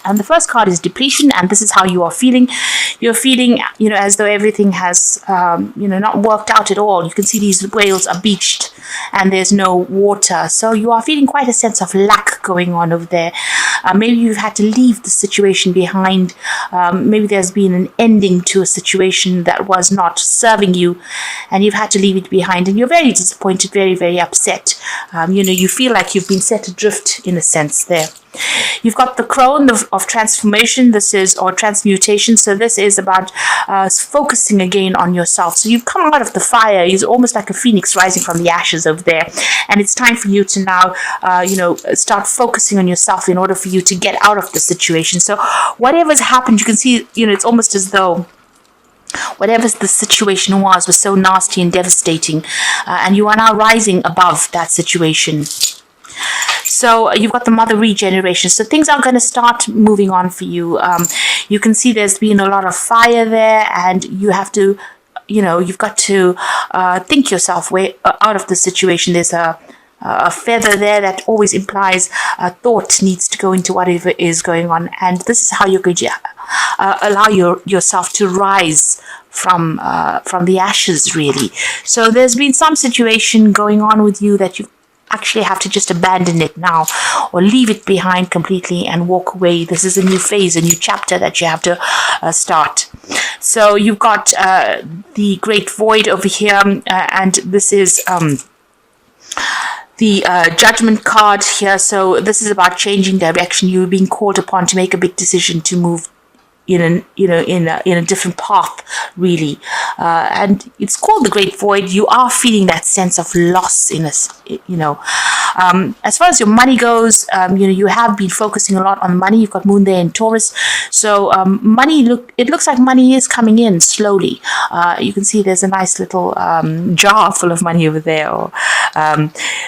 And the first card is depletion, and this is how you are feeling. You're feeling, as though everything has, not worked out at all. You can see these whales are beached and there's no water. So you are feeling quite a sense of lack going on over there. Maybe you've had to leave the situation behind. Maybe there's been an ending to a situation that was not serving you, and you've had to leave it behind, and you're very disappointed, very, very upset. You feel like you've been set adrift in a sense there. You've got the crone of transformation, or transmutation. So this is about focusing again on yourself. So you've come out of the fire. It's almost like a phoenix rising from the ashes over there. And it's time for you to now, start focusing on yourself in order for you to get out of the situation. So whatever's happened, you can see, it's almost as though whatever the situation was so nasty and devastating. And you are now rising above that situation. So you've got the mother regeneration. So things are going to start moving on for you. You can see there's been a lot of fire there, and you have to, you've got to think yourself way out of the situation. There's a feather there that always implies thought needs to go into whatever is going on. And this is how you're going to allow yourself to rise from the ashes, really. So there's been some situation going on with you that you actually have to just abandon it now, or leave it behind completely and walk away. This is a new phase, a new chapter that you have to start. So you've got the great void over here, and this is the judgment card here. So this is about changing direction. You're being called upon to make a big decision to move in a different path, really, and it's called the great void. You are feeling that sense of loss in us, as far as your money goes. You have been focusing a lot on money. You've got moon there in Taurus, so money it looks like money is coming in slowly. You can see there's a nice little jar full of money over there,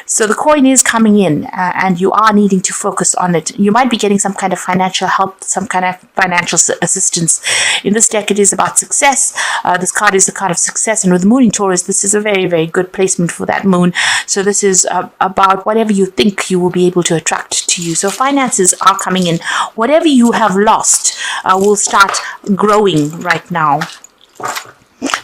so the coin is coming in, and you are needing to focus on it. You might be getting some kind of financial help, some kind of financial assistance. In this deck, it is about success. This card is the card of success, and with the moon in Taurus, this is a very, very good placement for that moon. So this is about whatever you think you will be able to attract to you. So finances are coming in. Whatever you have lost will start growing right now.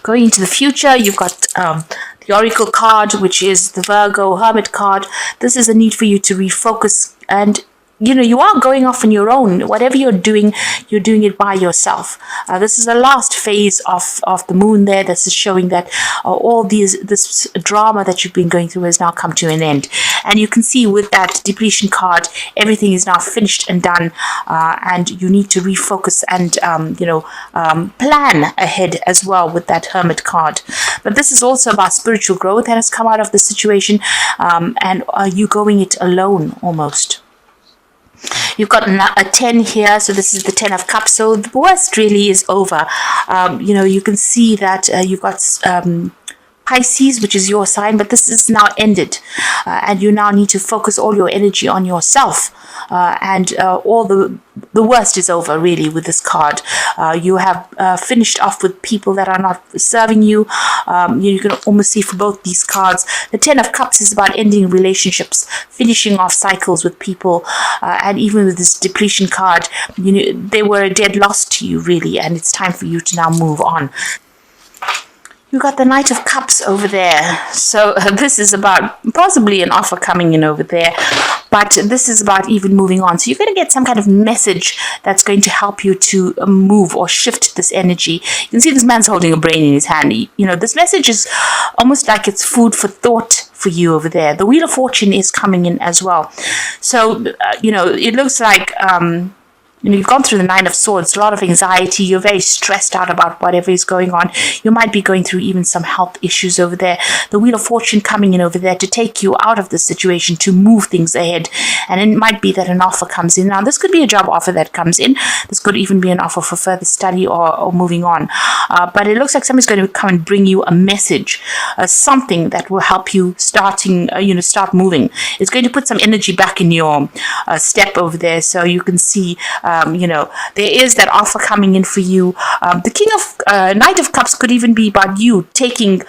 Going into the future, you've got the Oracle card, which is the Virgo Hermit card. This is a need for you to refocus, and you are going off on your own. Whatever you're doing it by yourself. This is the last phase of the moon there. This is showing that all this drama that you've been going through has now come to an end. And you can see with that depletion card, everything is now finished and done. And you need to refocus and, plan ahead as well with that Hermit card. But this is also about spiritual growth that has come out of the situation. And are you going it alone almost? You've got a 10 here, so this is the 10 of cups. So the worst really is over. You can see that you've got Pisces, which is your sign, but this is now ended, and you now need to focus all your energy on yourself, and all the worst is over really with this card. You have finished off with people that are not serving you. You can almost see for both these cards, the 10 of cups is about ending relationships, finishing off cycles with people, and even with this depletion card, they were a dead loss to you really, and it's time for you to now move on. You've got the Knight of Cups over there. So this is about possibly an offer coming in over there. But this is about even moving on. So you're going to get some kind of message that's going to help you to move or shift this energy. You can see this man's holding a brain in his hand. This message is almost like it's food for thought for you over there. The Wheel of Fortune is coming in as well. So, it looks like... you've gone through the Nine of Swords, a lot of anxiety. You're very stressed out about whatever is going on. You might be going through even some health issues over there. The Wheel of Fortune coming in over there to take you out of the situation, to move things ahead. And it might be that an offer comes in. Now, this could be a job offer that comes in. This could even be an offer for further study or moving on. But it looks like somebody's going to come and bring you a message, something that will help you start moving. It's going to put some energy back in your step over there. So you can see... there is that offer coming in for you. The Knight of Cups could even be about you taking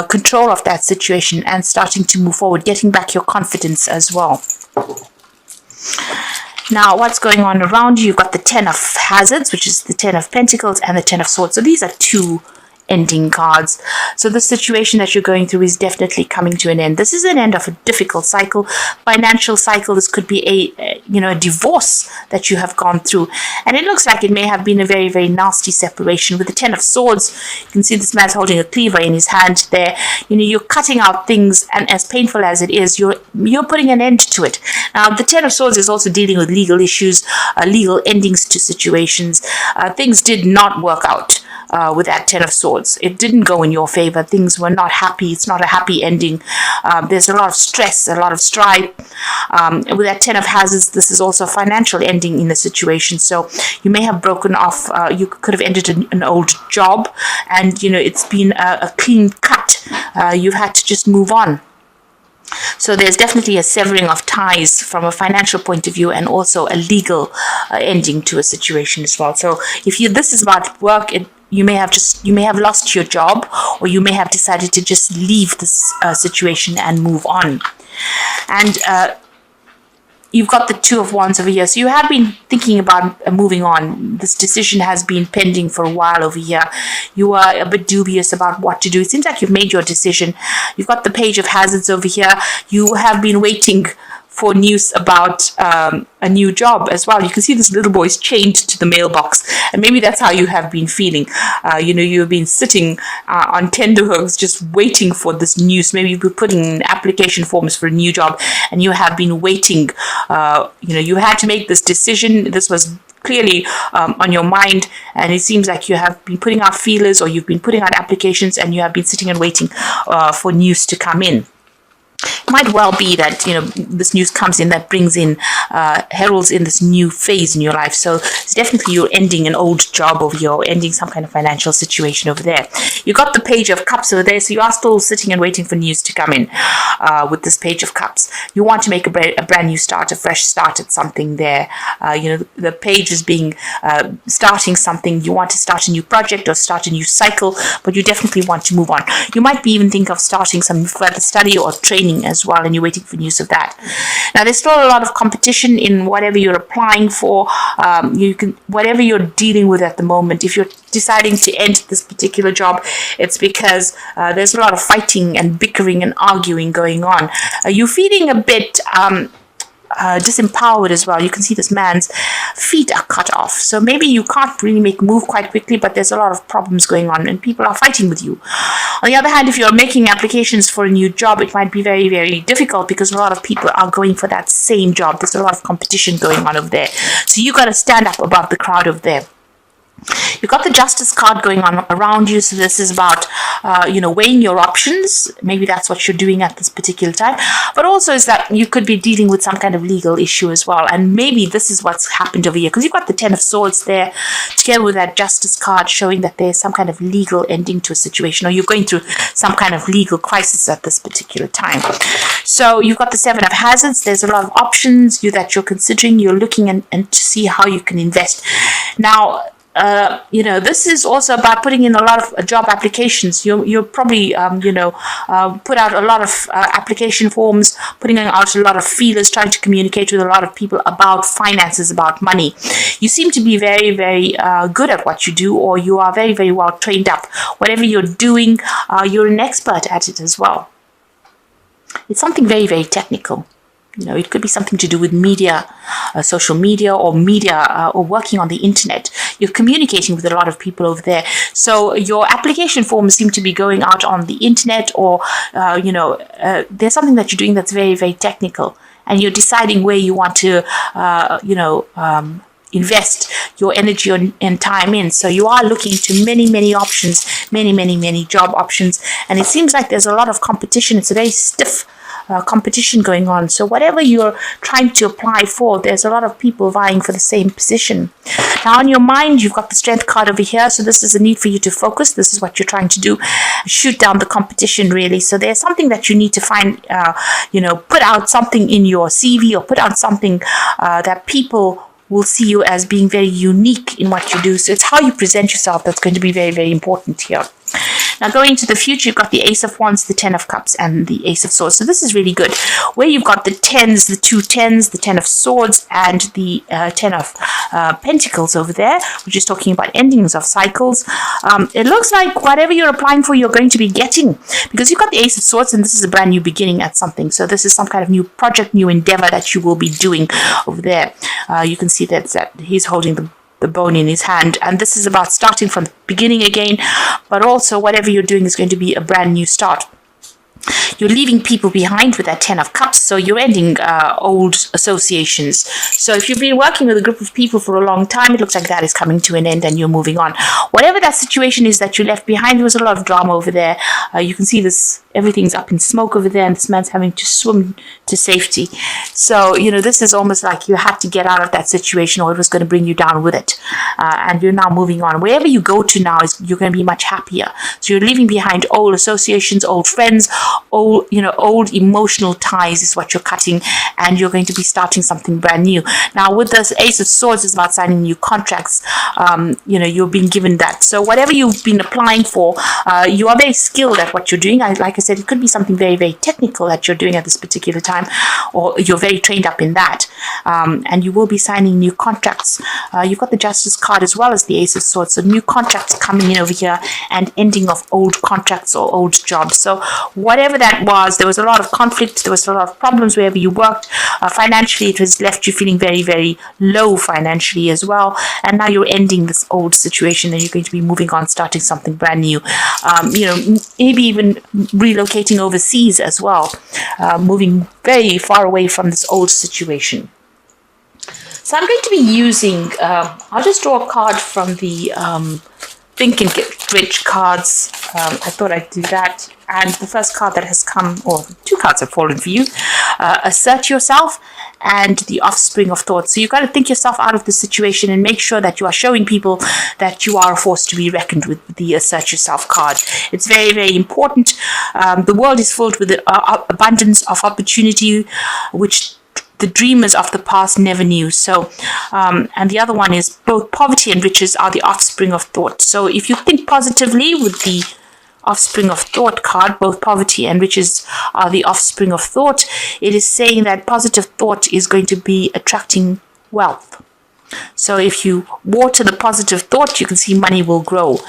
control of that situation and starting to move forward, getting back your confidence as well. Now, what's going on around you? You've got the Ten of Hazards, which is the Ten of Pentacles, and the Ten of Swords. So these are two ending cards. So the situation that you're going through is definitely coming to an end. This is an end of a difficult cycle, financial cycle. This could be a divorce that you have gone through, and it looks like it may have been a very, very nasty separation. With the Ten of Swords, you can see this man's holding a cleaver in his hand there. You're cutting out things, and as painful as it is, you're putting an end to it. Now, the Ten of Swords is also dealing with legal issues, legal endings to situations. Things did not work out with that Ten of Swords. It didn't go in your favor. Things were not happy. It's not a happy ending. There's a lot of stress, a lot of strife. With that Ten of Hazards, this is also a financial ending in the situation. So you may have broken off. You could have ended an old job, and it's been a clean cut. You've had to just move on. So there's definitely a severing of ties from a financial point of view, and also a legal ending to a situation as well. So if this is about work, you may have lost your job, or you may have decided to just leave this situation and move on. And you've got the Two of Wands over here. So you have been thinking about moving on. This decision has been pending for a while over here. You are a bit dubious about what to do. It seems like you've made your decision. You've got the Page of Hazards over here. You have been waiting for news about a new job as well. You can see this little boy is chained to the mailbox, and maybe that's how you have been feeling. You've been sitting on tenterhooks just waiting for this news. Maybe you've been putting in application forms for a new job, and you have been waiting. You had to make this decision. This was clearly on your mind, and it seems like you have been putting out feelers, or you've been putting out applications, and you have been sitting and waiting for news to come in. It might well be that this news comes in that brings in heralds in this new phase in your life. So it's definitely you're ending an old job over here, or ending some kind of financial situation over there. You got the Page of Cups over there, so you are still sitting and waiting for news to come in with this Page of Cups. You want to make a brand new start, a fresh start at something there. The page is being starting something. You want to start a new project or start a new cycle, but you definitely want to move on. You might be even think of starting some further study or training as well, and you're waiting for news of that. Now, there's still a lot of competition in whatever you're applying for. Whatever you're dealing with at the moment. If you're deciding to end this particular job, it's because there's a lot of fighting and bickering and arguing going on. You're feeling a bit disempowered as well. You can see this man's feet are cut off, so maybe you can't really make a move quite quickly, but there's a lot of problems going on and people are fighting with you. On the other hand, if you're making applications for a new job, it might be very, very difficult because a lot of people are going for that same job. There's a lot of competition going on over there, so you got to stand up above the crowd over there. You've got the Justice card going on around you, so this is about weighing your options. Maybe that's what you're doing at this particular time, but also is that you could be dealing with some kind of legal issue as well, and maybe this is what's happened over here, because you've got the Ten of Swords there together with that Justice card, showing that there's some kind of legal ending to a situation, or you're going through some kind of legal crisis at this particular time. So you've got the Seven of Hazards. There's a lot of options that you're considering. You're looking and to see how you can invest. Now, this is also about putting in a lot of job applications. You're probably, put out a lot of application forms, putting out a lot of feelers, trying to communicate with a lot of people about finances, about money. You seem to be very, very good at what you do, or you are very, very well trained up. Whatever you're doing, you're an expert at it as well. It's something very, very technical. It could be something to do with media, social media, or working on the internet. You're communicating with a lot of people over there. So your application forms seem to be going out on the internet, or, there's something that you're doing that's very, very technical. And you're deciding where you want to, invest your energy and time in. So you are looking to many, many options, many job options. And it seems like there's a lot of competition. It's a very stiff competition going on. So whatever you're trying to apply for, there's a lot of people vying for the same position. Now, on your mind, you've got the Strength card over here. So this is a need for you to focus. This is what you're trying to do. Shoot down the competition, really. So there's something that you need to find, put out something in your CV, or put out something that people will see you as being very unique in what you do. So it's how you present yourself that's going to be very, very important here. Now, going into the future, you've got the Ace of Wands, the Ten of Cups, and the Ace of Swords. So this is really good. Where you've got the tens, the two tens, the Ten of Swords, and the Ten of Pentacles over there, which is talking about endings of cycles. It looks like whatever you're applying for, you're going to be getting, because you've got the Ace of Swords, and this is a brand new beginning at something. So this is some kind of new project, new endeavor that you will be doing over there. You can see that he's holding the bone in his hand, and this is about starting from the beginning again, but also whatever you're doing is going to be a brand new start. You're leaving people behind with that Ten of Cups, so you're ending old associations. So if you've been working with a group of people for a long time, it looks like that is coming to an end and you're moving on. Whatever that situation is that you left behind, there was a lot of drama over there. You can see this, everything's up in smoke over there, and this man's having to swim to safety. So, this is almost like you had to get out of that situation, or it was going to bring you down with it. And you're now moving on. Wherever you go to now, you're going to be much happier. So you're leaving behind old associations, old friends, old emotional ties is what you're cutting, and you're going to be starting something brand new. Now, with this Ace of Swords, is about signing new contracts. You're being given that. So whatever you've been applying for, you are very skilled at what you're doing. Like I said, it could be something very, very technical that you're doing at this particular time, or you're very trained up in that. And you will be signing new contracts. You've got the Justice card as well as the Ace of Swords. So new contracts coming in over here, and ending of old contracts or old jobs. So whatever that was, there was a lot of conflict, there was a lot of problems wherever you worked. Financially, it has left you feeling very, very low financially as well. And now you're ending this old situation, and you're going to be moving on, starting something brand new. Maybe even relocating overseas as well, moving very far away from this old situation. So I'm going to be using, I'll just draw a card from the Think and Get Rich cards. I thought I'd do that. And the first card that has come, or two cards have fallen for you, Assert Yourself and the Offspring of Thought. So you've got to think yourself out of the situation and make sure that you are showing people that you are a force to be reckoned with the Assert Yourself card. It's very, very important. The world is filled with the abundance of opportunity, which the dreamers of the past never knew. So, and the other one is both poverty and riches are the offspring of thought. So if you think positively with the Offspring of Thought card, both poverty and riches are the offspring of thought, it is saying that positive thought is going to be attracting wealth. So if you water the positive thought, you can see money will grow.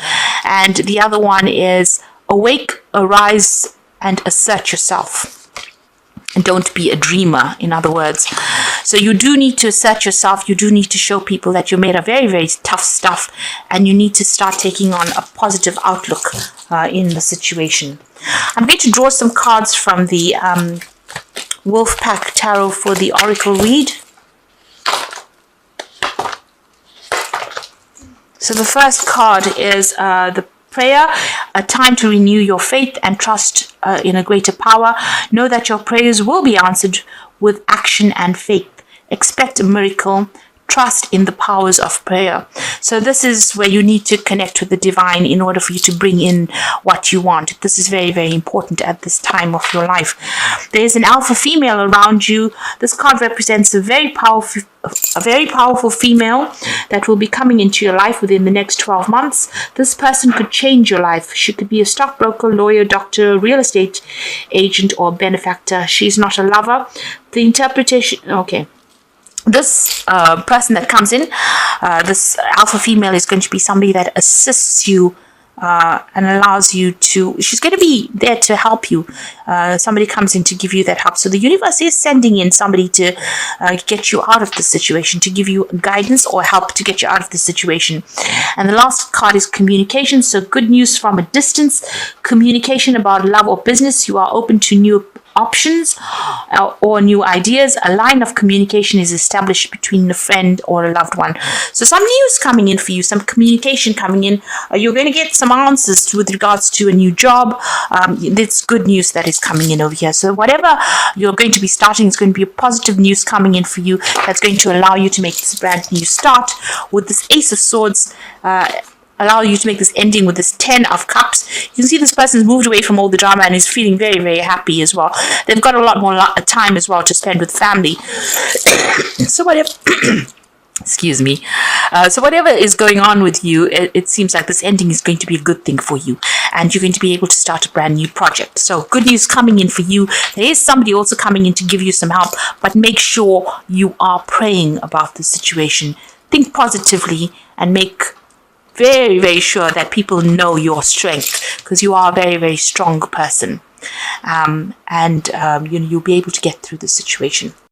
And the other one is awake, arise, and assert yourself. And don't be a dreamer, in other words. So you do need to assert yourself. You do need to show people that you're made of very, very tough stuff. And you need to start taking on a positive outlook in the situation. I'm going to draw some cards from the Wolfpack Tarot for the Oracle read. So the first card is the prayer, a time to renew your faith and trust in a greater power. Know that your prayers will be answered with action and faith. Expect a miracle. Trust in the powers of prayer. So this is where you need to connect with the divine in order for you to bring in what you want. This is very, very important at this time of your life. There is an alpha female around you. This card represents a very powerful female that will be coming into your life within the next 12 months. This person could change your life. She could be a stockbroker, lawyer, doctor, real estate agent, or benefactor. She's not a lover. The interpretation, okay. This person that comes in, this alpha female, is going to be somebody that assists you and allows you to, she's going to be there to help you. Somebody comes in to give you that help. So the universe is sending in somebody to get you out of the situation, to give you guidance or help to get you out of the situation. And the last card is communication. So good news from a distance, communication about love or business. You are open to new options or new ideas. A line of communication is established between a friend or a loved one. So some news coming in for you, some communication coming in. You're going to get some answers with regards to a new job. It's good news that is coming in over here. So whatever you're going to be starting is going to be a positive news coming in for you that's going to allow you to make this brand new start. With this Ace of Swords, allow you to make this ending with this 10 of Cups. You can see this person's moved away from all the drama and is feeling very, very happy as well. They've got a lot more time as well to spend with family. So whatever... Excuse me. So whatever is going on with you, it seems like this ending is going to be a good thing for you. and you're going to be able to start a brand new project. So good news coming in for you. There is somebody also coming in to give you some help, but make sure you are praying about the situation. Think positively and make very, very sure that people know your strength, because you are a very, very strong person. You'll be able to get through the situation.